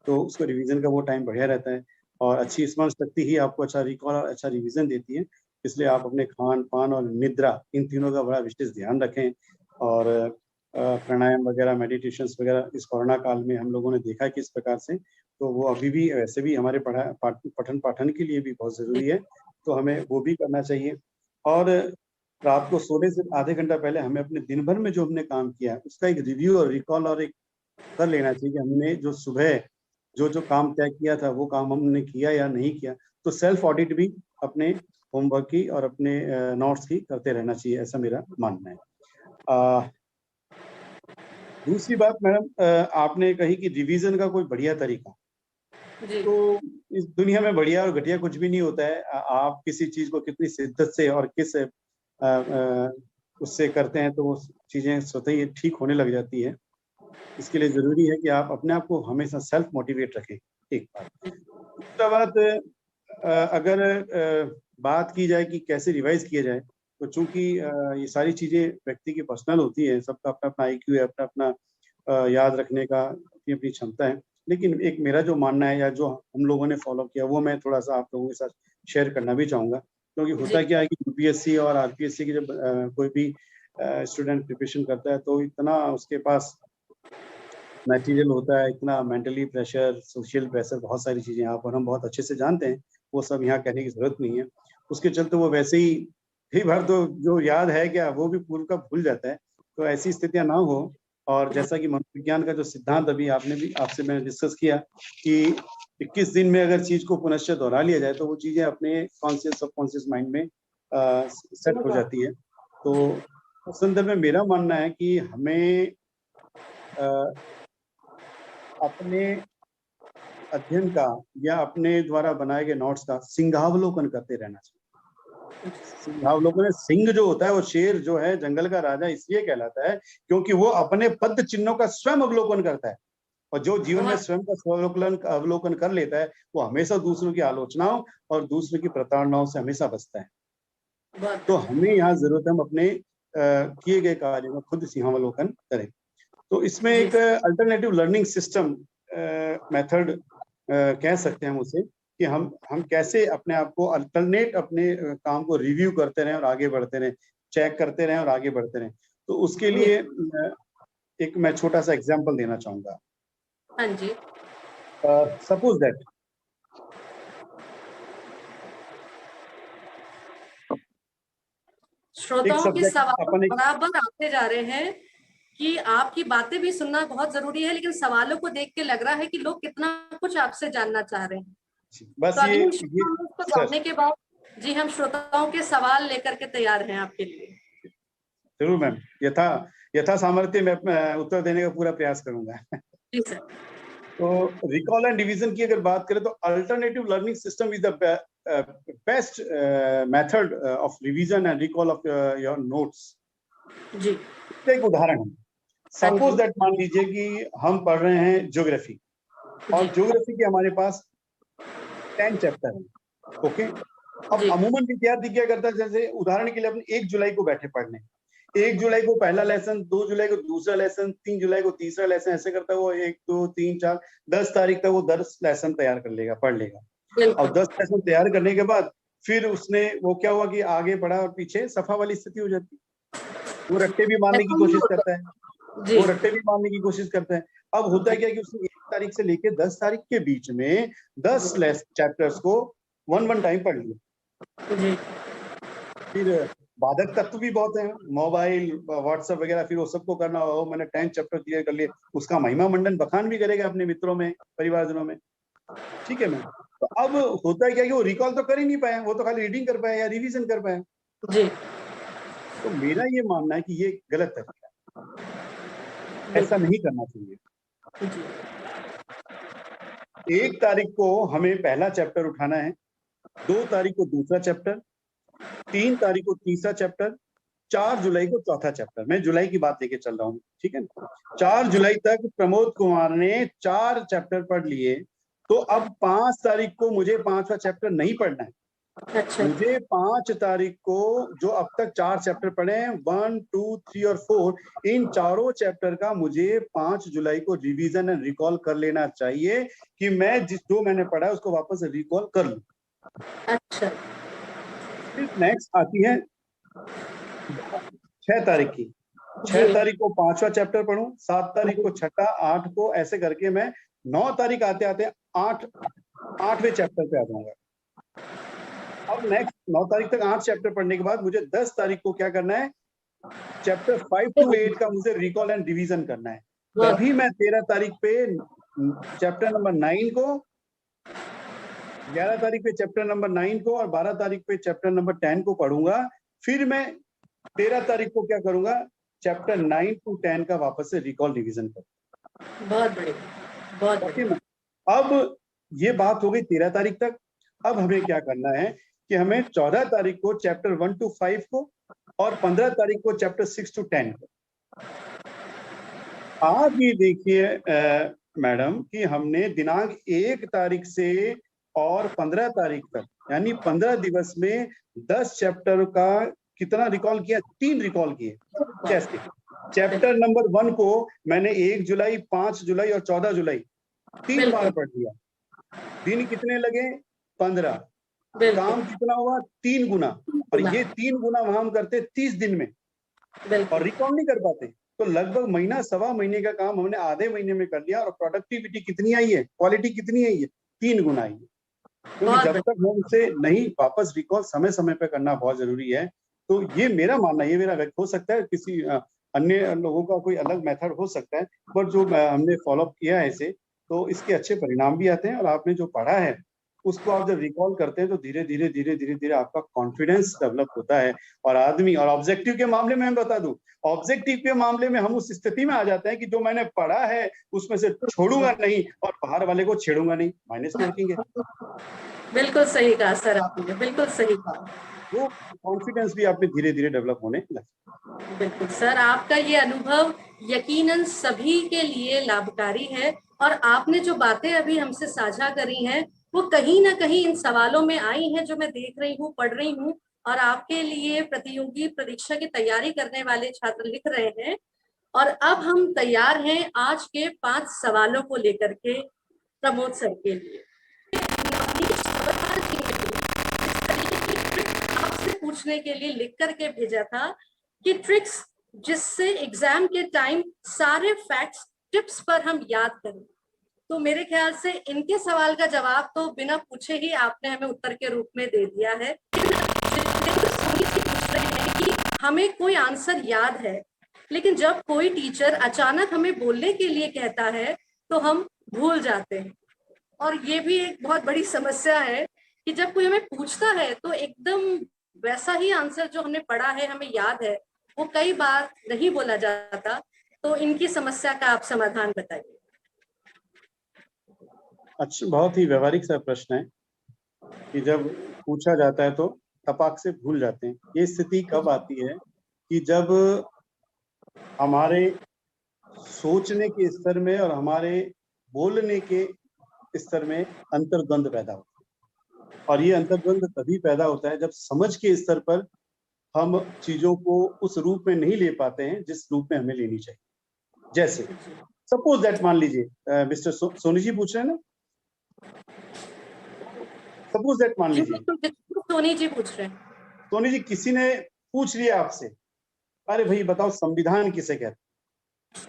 S2: तो उसको रिवीजन का वो टाइम बढ़िया रहता है। और अच्छी स्मरण शक्ति ही आपको अच्छा रिकॉल और अच्छा रिवीजन देती है। इसलिए आप अपने खान पान और निद्रा, इन तीनों का बड़ा विशेष ध्यान रखें। और प्राणायाम वगैरह, मेडिटेशंस वगैरह इस कोरोना काल में हम लोगों ने देखा कि इस प्रकार से, तो वो अभी भी वैसे भी हमारे पठन पाठन के लिए भी बहुत जरूरी है, तो हमें वो भी करना चाहिए। और रात को सोने से आधे घंटा पहले हमें अपने दिन भर में जो हमने काम किया है उसका एक रिव्यू और रिकॉल और एक कर लेना चाहिए कि हमने जो सुबह जो जो काम तय किया था वो काम हमने किया या नहीं किया। तो सेल्फ ऑडिट भी अपने होमवर्क की और अपने नोट्स की करते रहना चाहिए, ऐसा मेरा मानना है। दूसरी बात मैडम, आपने कही कि रिवीजन का कोई बढ़िया तरीका,
S1: जी।
S2: तो इस दुनिया में बढ़िया और घटिया कुछ भी नहीं होता है। आप किसी चीज को कितनी शिद्दत से और किस उससे करते हैं तो वो चीजें स्वतः ही ठीक होने लग जाती है। इसके लिए जरूरी है कि आप अपने आप को हमेशा सेल्फ मोटिवेट रखें, एक बात। दूसरा बात, अगर बात की जाए कि कैसे रिवाइज किया जाए, तो चूंकि ये सारी चीजें व्यक्ति की पर्सनल होती है, सबका अपना अपना IQ है, अपना अपना याद रखने का अपनी अपनी क्षमता है। लेकिन एक मेरा जो मानना है या जो हम लोगों ने फॉलो किया वो मैं थोड़ा सा आप लोगों के साथ शेयर करना भी चाहूंगा। क्योंकि होता क्या है कि UPSC और RPSC की जब कोई भी स्टूडेंट प्रिपरेशन करता है तो इतना उसके पास मटेरियल होता है, इतना मेंटली प्रेशर, सोशल प्रेशर, बहुत सारी चीजें आप और हम बहुत अच्छे से जानते हैं, वो सब यहाँ कहने की जरूरत नहीं है। उसके चलते वो वैसे ही कई बार तो जो याद है क्या वो भी पूर्व का भूल जाता है। तो ऐसी स्थितियां ना हो। और जैसा कि मनोविज्ञान का जो सिद्धांत अभी आपने भी आपसे मैंने डिस्कस किया कि 21 दिन में अगर चीज को पुनश्च दोहरा लिया जाए तो वो चीजें अपने कॉन्शियस सबकॉन्शियस माइंड में सेट हो जाती है। तो उस संदर्भ में मेरा मानना है कि हमें अपने अध्ययन का या अपने द्वारा बनाए गए नोट्स का सिंहावलोकन करते रहना चाहिए। सिंहावलोकन, सिंह जो होता है वो शेर जो है जंगल का राजा इसलिए कहलाता है क्योंकि वो अपने पद चिन्हों का स्वयं अवलोकन करता है। और जो जीवन में स्वयं का स्वावलोकन अवलोकन कर लेता है वो हमेशा दूसरों की आलोचनाओं और दूसरों की प्रताड़नाओं से हमेशा बचता है। तो हमें यहाँ जरूरत है हम अपने किए गए कार्यों में खुद सिंहावलोकन करें। तो इसमें एक अल्टरनेटिव लर्निंग सिस्टम मेथड कह सकते हैं हम उसे, कि हम कैसे अपने आप को अल्टरनेट अपने काम को रिव्यू करते रहें और आगे बढ़ते रहें, चेक करते रहें और आगे बढ़ते रहें। तो उसके लिए एक मैं छोटा सा एग्जांपल देना चाहूंगा।
S1: हाँ जी।
S2: सपोज दैट
S1: श्रोताओं के सवाल
S2: अपन एक
S1: बराबर आते जा रहे हैं कि आपकी बातें भी सुनना बहुत जरूरी है, लेकिन सवालों को देख के लग रहा है कि लोग कितना कुछ आपसे जानना चाह रहे हैं।
S2: बस
S1: तो अगली
S2: ये
S1: इसको
S2: सर
S1: जानने के बाद जी हम श्रोताओं के सवाल लेकर के तैयार हैं आपके लिए।
S2: जरूर मैम, यथा सामर्थ्य मैं उत्तर देने का पूरा प्रयास करूंगा।
S1: जी सर।
S2: तो रिकॉल एंड डिवीजन की अगर बात करें तो alternative learning system is the best method of revision and recall of your notes.
S1: जी।
S2: एक उदाहरण है, सपोज दैट मान लीजिए कि हम पढ़ रहे हैं ज्योग्राफी और ज्योग्राफी के हमारे पास 10 चैप्टर है। ओके, अब अमूमन विद्यार्थी क्या करता है, जैसे उदाहरण के लिए अपने 1 जुलाई को बैठे पढ़ने, 1 जुलाई को पहला लेसन, 2 जुलाई को दूसरा लेसन, 3 जुलाई को तीसरा लेसन, ऐसे करता है वो 1 2 3 4 10 तारीख तक वो 10 लेसन तैयार कर लेगा, पढ़ लेगा। और 10 लेसन तैयार करने के बाद फिर उसने वो क्या हुआ कि आगे बढ़ा और पीछे सफा वाली स्थिति हो जाती है। वो रट्टे भी मारने की कोशिश करता है, वो रट्टे भी मारने की कोशिश करता है। अब होता है क्या कि उसने 1 तारीख से लेके 10 तारीख के बीच में 10 चैप्टर्स को 1 टाइम पढ़ लिया। फिर बाधक तत्व भी बहुत है, मोबाइल, व्हाट्सएप वगैरह, फिर वो सबको करना हो, मैंने 10 चैप्टर क्लियर कर लिए, उसका महिमा मंडन बखान भी करेगा अपने मित्रों में, परिवारजनों में। ठीक है मैम, तो अब होता है क्या कि वो रिकॉल तो कर ही नहीं पाया, वो तो खाली रीडिंग कर पाया या रिवीजन कर पाया।
S1: जी।
S2: तो मेरा ये मानना है कि ये गलत तरीका है, ऐसा नहीं करना चाहिए। 1 तारीख को हमें पहला चैप्टर उठाना है, 2 तारीख को दूसरा चैप्टर, 3 तारीख को तीसरा चैप्टर, 4 जुलाई को चौथा चैप्टर। मैं जुलाई की बात लेके चल रहा हूँ, ठीक है ना। 4 जुलाई तक प्रमोद कुमार ने 4 चैप्टर पढ़ लिए, तो अब 5 तारीख को मुझे 5वां चैप्टर नहीं पढ़ना है।
S1: अच्छा,
S2: मुझे 5 तारीख को जो अब तक 4 चैप्टर पढ़े हैं, 1, 2, 3 और 4, इन चारों चैप्टर का मुझे 5 जुलाई को रिवीजन एंड रिकॉल कर लेना चाहिए कि मैं जो मैंने पढ़ा है उसको वापस रिकॉल कर लूं।
S1: अच्छा,
S2: फिर नेक्स्ट आती है 6 तारीख की। 6 तारीख को 5वां चैप्टर पढ़ूं, 7 तारीख को छठा, 8 को, ऐसे करके मैं 9 तारीख आते आते 8वें चैप्टर पे आ जाऊंगा। अब नेक्स्ट 9 तारीख तक 8 चैप्टर पढ़ने के बाद मुझे 10 तारीख को क्या करना है, चैप्टर 5 to 8 का मुझे रिकॉल एंड रिवीजन करना है। तभी मैं 13 तारीख पे चैप्टर नंबर 9 को, 11 तारीख पे चैप्टर नंबर 9 को और 12 तारीख पे चैप्टर नंबर 10 को पढ़ूंगा। फिर मैं 13 तारीख को क्या करूंगा, चैप्टर 9 to 10 का वापस से रिकॉल रिवीजन करूंगा।
S1: बहुत बढ़िया, बहुत बढ़िया।
S2: अब ये बात हो गई 13 तारीख तक। अब हमें क्या करना है कि हमें 14 तारीख को चैप्टर 1 to 5 को और 15 तारीख को चैप्टर 6 to 10 को। आप ये देखिए मैडम कि हमने दिनांक 1 तारीख से और 15 तारीख तक, यानी 15 दिवस में 10 चैप्टर का कितना रिकॉल किया, 3 रिकॉल किए। कैसे? चैप्टर नंबर 1 को मैंने 1 जुलाई, 5 जुलाई और 14 जुलाई 3 बार पढ़ लिया। दिन कितने लगे? 15। काम कितना हुआ? 3 गुना। और ये 3 गुना वहां हम करते 30 दिन में और रिकॉल नहीं कर पाते। तो लगभग महीना, सवा महीने का काम हमने आधे महीने में कर लिया। और प्रोडक्टिविटी कितनी आई है, क्वालिटी कितनी आई है? 3 गुना आई है। क्योंकि जब तक हम उसे नहीं वापस रिकॉल समय समय पे करना बहुत जरूरी है। तो ये मेरा मानना है, ये मेरा व्यक्त हो सकता है, किसी अन्य लोगों का कोई अलग मेथड हो सकता है, पर जो हमने फॉलोअप किया है इसे, तो इसके अच्छे परिणाम भी आते हैं। और आपने जो पढ़ा है उसको आप जब रिकॉल करते हैं तो धीरे धीरे आपका कॉन्फिडेंस डेवलप होता है। और आदमी, और ऑब्जेक्टिव के मामले में मैं बता दूं, ऑब्जेक्टिव के मामले में हम उस स्थिति में आ जाते हैं कि जो मैंने पढ़ा है उसमें से छोड़ूंगा नहीं और बाहर वाले को छेड़ूंगा नहीं, माइनस मार्किंग है।
S1: बिल्कुल सही कहा सर आपने, बिल्कुल सही कहा।
S2: वो कॉन्फिडेंस भी आप में धीरे धीरे डेवलप होने लगे।
S1: बिल्कुल सर, आपका ये अनुभव यकीनन सभी के लिए लाभकारी है। और आपने जो बातें अभी हमसे साझा करी हैं वो कहीं ना कहीं इन सवालों में आई हैं जो मैं देख रही हूँ, पढ़ रही हूँ। और आपके लिए प्रतियोगी परीक्षा की तैयारी करने वाले छात्र लिख रहे हैं। और अब हम तैयार हैं आज के 5 सवालों को लेकर के प्रमोद सर के लिए। आपसे पूछने के लिए लिख करके भेजा था कि ट्रिक्स जिससे एग्जाम के टाइम सारे फैक्ट्स टिप्स पर हम याद करें। तो मेरे ख्याल से इनके सवाल का जवाब तो बिना पूछे ही आपने हमें उत्तर के रूप में दे दिया है। पूछ रहे हैं कि हमें कोई आंसर याद है, लेकिन जब कोई टीचर अचानक हमें बोलने के लिए कहता है तो हम भूल जाते हैं। और ये भी एक बहुत बड़ी समस्या है कि जब कोई हमें पूछता है तो एकदम वैसा ही आंसर जो हमने पढ़ा है, हमें याद है, वो कई बार नहीं बोला जाता। तो इनकी समस्या का आप समाधान बताइए।
S2: अच्छा, बहुत ही व्यवहारिक सा प्रश्न है कि जब पूछा जाता है तो तपाक से भूल जाते हैं। ये स्थिति कब आती है कि जब हमारे सोचने के स्तर में और हमारे बोलने के स्तर में अंतर्द्वंद पैदा होता है। और ये अंतर्द्वंद तभी पैदा होता है जब समझ के स्तर पर हम चीजों को उस रूप में नहीं ले पाते हैं जिस रूप में हमें लेनी चाहिए। जैसे सपोज दैट, मान लीजिए मिस्टर सोनी जी पूछ रहे हैं ना, सपोज दैट मान लीजिए
S1: सोनी जी पूछ रहे हैं।
S2: सोनी जी, किसी ने पूछ लिया आपसे, अरे भाई बताओ संविधान किसे कहते हैं।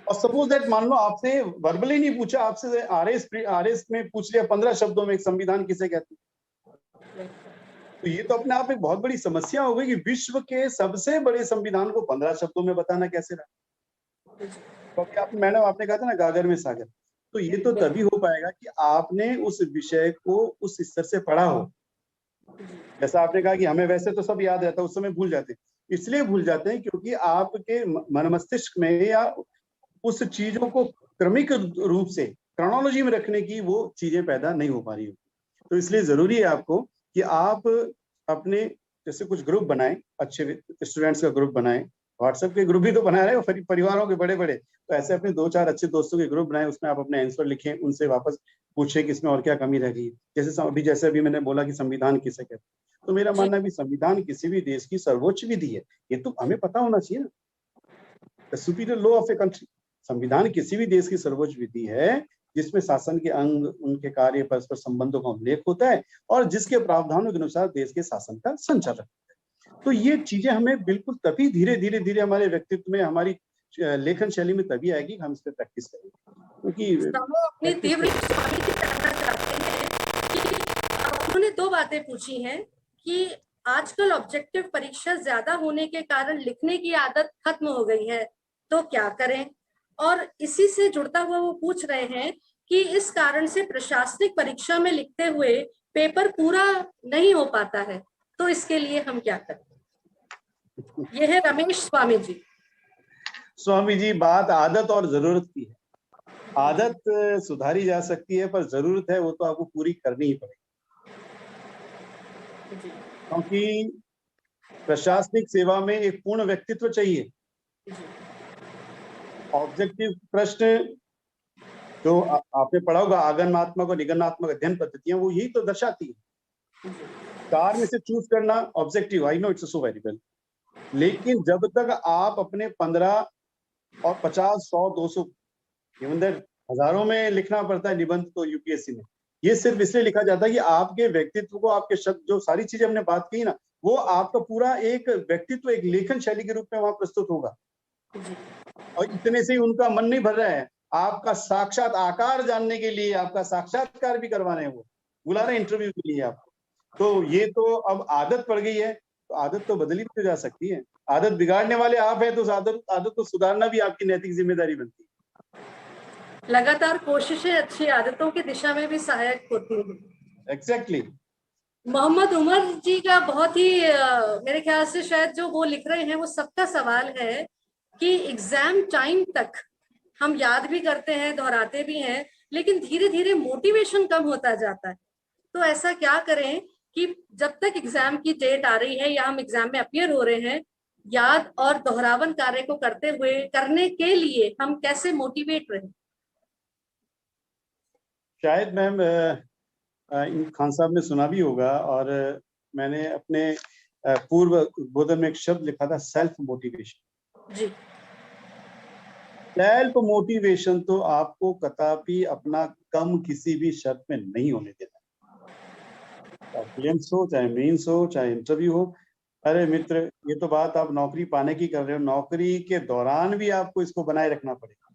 S2: और सपोज दैट मान लो आपसे वर्बली नहीं पूछा, आपसे आरएस में पूछ लिया 15 शब्दों में संविधान किसे कहते हैं। तो ये तो अपने आप एक बहुत बड़ी समस्या हो गई कि विश्व के सबसे बड़े संविधान को 15 शब्दों में बताना कैसे रहा। क्योंकि आप मैडम, आपने कहा था ना गागर में सागर, तो ये तो तभी हो पाएगा कि आपने उस विषय को उस स्तर से पढ़ा हो। जैसा आपने कहा कि हमें वैसे तो सब याद रहता है, उस समय भूल जाते हैं। इसलिए भूल जाते हैं क्योंकि आपके मन मस्तिष्क में या उस चीजों को क्रमिक रूप से क्रोनोलॉजी में रखने की वो चीजें पैदा नहीं हो पा रही होती। तो इसलिए जरूरी है आपको कि आप अपने जैसे कुछ ग्रुप बनाएं, अच्छे स्टूडेंट्स का ग्रुप बनाएं, व्हाट्सएप के ग्रुप भी तो बना रहे हो परिवारों के बड़े बड़े, तो ऐसे अपने 2-4 अच्छे दोस्तों के ग्रुप बनाएं, उसमें आप अपने आंसर लिखें, उनसे वापस पूछें कि इसमें और क्या कमी रह गई। जैसे अभी मैंने बोला कि संविधान किसे कहते हैं, तो मेरा
S1: जी
S2: मानना है कि संविधान किसी भी देश की सर्वोच्च विधि है, ये तो हमें पता होना चाहिए ना। The superior law of a country, संविधान किसी भी देश की सर्वोच्च विधि है जिसमें शासन के अंग, उनके कार्य, परस्पर संबंधों का उल्लेख होता है और जिसके प्रावधानों के अनुसार देश के शासन का संचालन होता है। तो ये चीजें हमें बिल्कुल तभी धीरे धीरे धीरे हमारे व्यक्तित्व में, हमारी लेखन शैली में तभी आएगी कि हम इस पर प्रैक्टिस करेंगे, क्योंकि
S1: हम अपनी
S2: प्रैक्टिस
S1: तीव्र स्वामी से जानना चाहते हैं कि उन्होंने दो बातें पूछी हैं कि आजकल ऑब्जेक्टिव परीक्षा ज्यादा होने के कारण लिखने की आदत खत्म हो गई है, तो क्या करें। और इसी से जुड़ता हुआ वो पूछ रहे हैं कि इस कारण से प्रशासनिक परीक्षा में लिखते हुए पेपर पूरा नहीं हो पाता है, तो इसके लिए हम क्या करें। ये है रमेश स्वामी जी।
S2: स्वामी जी, बात आदत और जरूरत की है। आदत सुधारी जा सकती है, पर जरूरत है वो तो आपको पूरी करनी ही पड़ेगी, क्योंकि प्रशासनिक सेवा में एक पूर्ण व्यक्तित्व चाहिए। ऑब्जेक्टिव प्रश्न जो आपने पढ़ा होगा, आगमनात्मक और निगमनात्मक अध्ययन पद्धतियां, वो यही तो दर्शाती है। 4 में से चूज करना objective, I know it's so very well, लेकिन जब तक आप अपने 15 और 50, 100, 200, इवन दैट हजारों में लिखना पड़ता है निबंध तो यूपीएससी में, ये सिर्फ इसलिए लिखा जाता है कि आपके व्यक्तित्व को, आपके शब्द, जो सारी चीजें हमने बात की ना, वो आपका पूरा एक व्यक्तित्व एक लेखन शैली के रूप में वहां प्रस्तुत होगा। और इतने से ही उनका मन नहीं भर रहा है, आपका साक्षात आकार जानने के लिए आपका साक्षात्कार भी करवा रहे हैं, वो बुला रहे हैं इंटरव्यू के लिए आपको। तो ये तो अब आदत पड़ गई है, तो आदत तो बदली भी जा सकती है। आदत बिगाड़ने वाले आप हैं, तो आदत को सुधारना भी आपकी नैतिक जिम्मेदारी बनती है।
S1: लगातार कोशिशें अच्छी आदतों की दिशा में भी सहायक होती हैं।
S2: एग्जैक्टली।
S1: मोहम्मद उमर जी का बहुत ही मेरे ख्याल से शायद जो वो लिख रहे हैं वो सबका सवाल है कि एग्जाम टाइम तक हम याद भी करते हैं, दोहराते भी हैं, लेकिन धीरे धीरे मोटिवेशन कम होता जाता है। तो ऐसा क्या करें कि जब तक एग्जाम की डेट आ रही है या हम एग्जाम में अपीयर हो रहे हैं, याद और दोहरावन कार्य को करने के लिए हम कैसे मोटिवेट रहें।
S2: शायद मैम खान साहब ने सुना भी होगा, और मैंने अपने पूर्व उद्बोधन में एक शब्द लिखा था, सेल्फ मोटिवेशन
S1: जी।
S2: सेल्फ मोटिवेशन तो आपको कदापि अपना कम किसी भी शर्त में नहीं होने देना, चाहे प्रीलिम्स हो, चाहे मेंस हो, चाहे इंटरव्यू हो। अरे मित्र, ये तो बात आप नौकरी पाने की कर रहे हो, नौकरी के दौरान भी आपको इसको बनाए रखना पड़ेगा।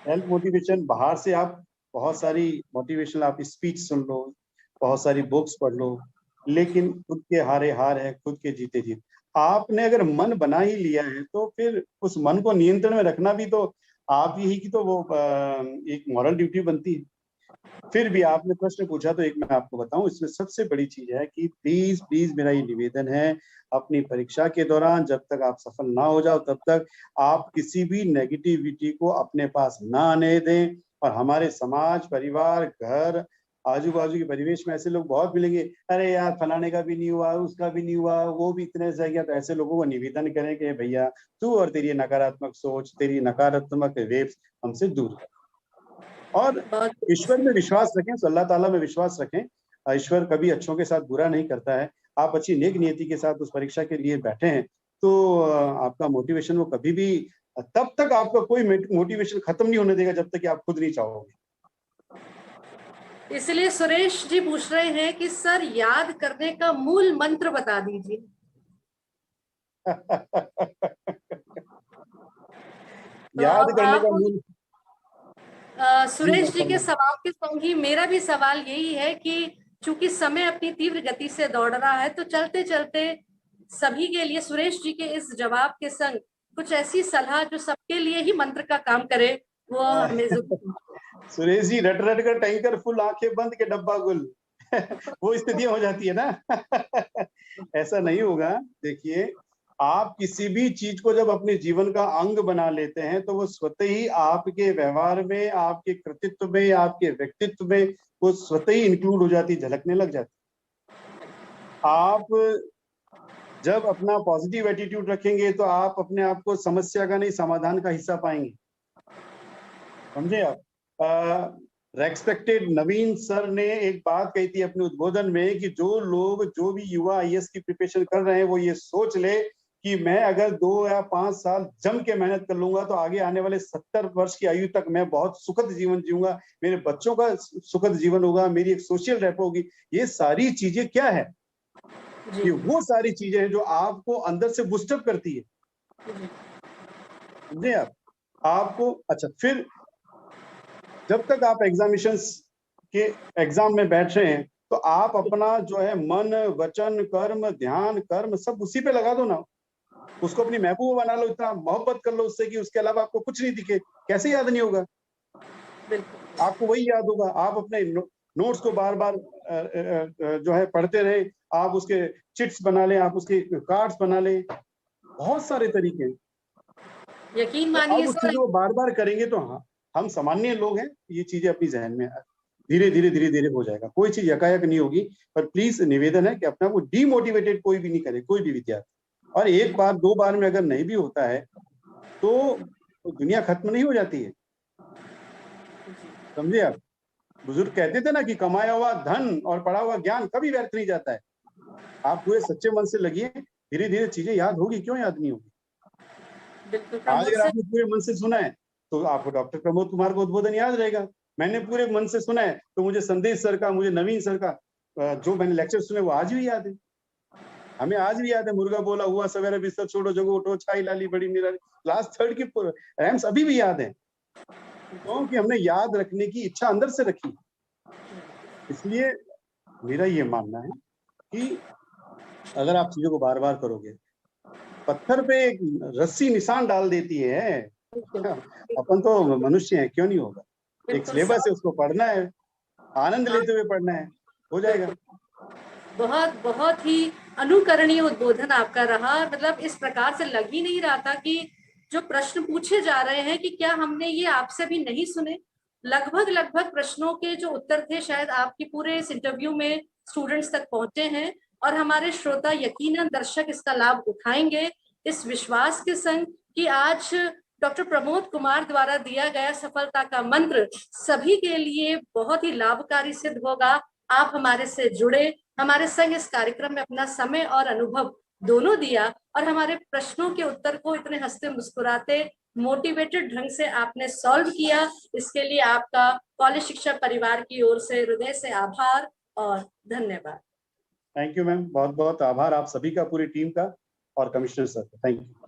S2: सेल्फ मोटिवेशन बाहर से आप बहुत सारी मोटिवेशन, आप स्पीच सुन लो, बहुत सारी बुक्स पढ़ लो, लेकिन खुद के हारे हार है, खुद के जीते जीत। आपने अगर मन बना ही लिया है तो फिर उस मन को नियंत्रण में रखना भी तो आप ही की तो वो एक मॉरल ड्यूटी बनती है। फिर भी आपने प्रश्न पूछा तो एक मैं आपको बताऊं, इसमें सबसे बड़ी चीज है कि प्लीज प्लीज मेरा ये निवेदन है, अपनी परीक्षा के दौरान जब तक आप सफल ना हो जाओ तब तक आप किसी भी नेगेटिविटी को अपने पास ना आने दें। और हमारे समाज, परिवार, घर, आजू बाजू के परिवेश में ऐसे लोग बहुत मिलेंगे, अरे यार फलाने का भी नहीं हुआ, उसका भी नहीं हुआ, वो भी इतने से गया। तो ऐसे लोगों को निवेदन करें कि भैया तू और तेरी नकारात्मक सोच, तेरी नकारात्मक वेव्स हमसे दूर कर। और ईश्वर में विश्वास रखें, अल्लाह ताला में विश्वास रखें। ईश्वर कभी अच्छों के साथ बुरा नहीं करता है। आप अच्छी नेक नियति के साथ उस परीक्षा के लिए बैठे हैं तो आपका मोटिवेशन वो कभी भी, तब तक आपका कोई मोटिवेशन खत्म नहीं होने देगा जब तक कि आप खुद नहीं चाहोगे।
S1: इसलिए सुरेश जी पूछ रहे हैं कि सर याद करने का मूल मंत्र बता दीजिए।
S2: याद करने का मूल,
S1: सुरेश जी के सवाल के संग ही मेरा भी सवाल यही है कि चूंकि समय अपनी तीव्र गति से दौड़ रहा है, तो चलते चलते सभी के लिए सुरेश जी के इस जवाब के संग कुछ ऐसी सलाह जो सबके लिए ही मंत्र का काम करे, वो हमें
S2: सुरेश जी, रट रट कर टैंकर फुल, आंखें बंद के डब्बा गुल। वो स्थिति हो जाती है ना। ऐसा नहीं होगा। देखिए, आप किसी भी चीज को जब अपने जीवन का अंग बना लेते हैं तो वो स्वतः ही आपके व्यवहार में, आपके कृतित्व में, आपके व्यक्तित्व में वो स्वतः ही इंक्लूड हो जाती, झलकने लग जाती। आप जब अपना पॉजिटिव एटीट्यूड रखेंगे तो आप अपने आप को समस्या का नहीं, समाधान का हिस्सा पाएंगे। समझे आप? रेस्पेक्टेड नवीन सर ने एक बात कही थी अपने उद्बोधन में कि जो भी युवा आईएएस की प्रिपरेशन कर रहे हैं वो ये सोच ले कि मैं अगर 2 या 5 साल जम के मेहनत कर लूंगा तो आगे आने वाले 70 वर्ष की आयु तक मैं बहुत सुखद जीवन जीऊंगा, मेरे बच्चों का सुखद जीवन होगा, मेरी एक सोशल रैप होगी। ये सारी चीजें क्या है? ये वो सारी चीजें हैं जो आपको अंदर से बूस्टअप करती है। समझे आप? आपको अच्छा, फिर जब तक आप एग्जामिनेशंस के एग्जाम में बैठ रहे हैं तो आप अपना जो है मन, वचन, कर्म, ध्यान, कर्म सब उसी पे लगा दो ना। उसको अपनी महबूब बना लो, इतना मोहब्बत कर लो उससे कि उसके अलावा आपको कुछ नहीं दिखे। कैसे याद नहीं होगा? आपको वही याद होगा। आप अपने नोट्स को बार बार जो है पढ़ते रहे, आप उसके चिट्स बना लें, आप उसके कार्ड्स बना लें, बहुत सारे तरीके हैं।
S1: यकीन
S2: तो
S1: मानिए
S2: अब उस
S1: सर,
S2: चीजों को बार बार करेंगे तो हाँ, हम सामान्य लोग हैं, ये चीजें अपनी जहन में धीरे धीरे हो जाएगा। कोई चीज यकायक नहीं होगी। पर प्लीज निवेदन है कि अपना को डीमोटिवेटेड कोई भी नहीं करे, कोई भी विद्यार्थी। और एक बार 2 बार में अगर नहीं भी होता है तो दुनिया खत्म नहीं हो जाती है। समझे आप? बुजुर्ग कहते थे ना कि कमाया हुआ धन और पढ़ा हुआ ज्ञान कभी व्यर्थ नहीं जाता है। आप पूरे सच्चे मन से लगिए, धीरे धीरे चीजें याद होगी। क्यों याद नहीं होगी?
S1: बिल्कुल
S2: आज
S1: प्रमोद
S2: अगर
S1: सर।
S2: आपने पूरे मन से सुना है तो आपको डॉक्टर प्रमोद कुमार का उद्बोधन याद रहेगा। मैंने पूरे मन से सुना है तो मुझे संदेश सर का, मुझे नवीन सर का जो मैंने लेक्चर सुने वो आज भी याद है। हमें आज भी याद है, मुर्गा बोला हुआ सवेरे बिस्तर छोड़ो जगो उठो, छाई लाली बड़ी निराली, क्लास 3rd की रैम्स अभी भी याद है, क्योंकि हमने याद रखने की इच्छा अंदर से रखी। इसलिए मेरा ये मानना है कि अगर आप चीजों को बार बार करोगे, पत्थर पे एक रस्सी निशान डाल देती है। अपन तो मनुष्य हैं, क्यों नहीं होगा? एक
S1: बिल्कुल
S2: सिलेबस
S1: सर।
S2: है, उसको पढ़ना है, आनंद लेते हुए पढ़ना है, हो जाएगा।
S1: बहुत बहुत ही अनुकरणीय उद्बोधन आपका रहा। मतलब इस प्रकार से लग ही नहीं रहा था कि जो प्रश्न पूछे जा रहे हैं कि क्या हमने ये आपसे भी नहीं सुने। लगभग लगभग प्रश्नों के जो उत्तर थे शायद आपके पूरे इस इंटरव्यू में स्टूडेंट्स तक पहुंचे हैं, और हमारे श्रोता यकीनन दर्शक इसका लाभ उठाएंगे इस विश्वास के संग कि आज डॉक्टर प्रमोद कुमार द्वारा दिया गया सफलता का मंत्र सभी के लिए बहुत ही लाभकारी सिद्ध होगा। आप हमारे से जुड़े, हमारे संग इस कार्यक्रम में अपना समय और अनुभव दोनों दिया, और हमारे प्रश्नों के उत्तर को इतने हंसते मुस्कुराते मोटिवेटेड ढंग से आपने सॉल्व किया। इसके लिए आपका कॉलेज शिक्षा परिवार की ओर से हृदय से आभार और धन्यवाद।
S2: थैंक यू मैम, बहुत बहुत आभार आप सभी का, पूरी टीम का और कमिश्नर सर का। Thank you.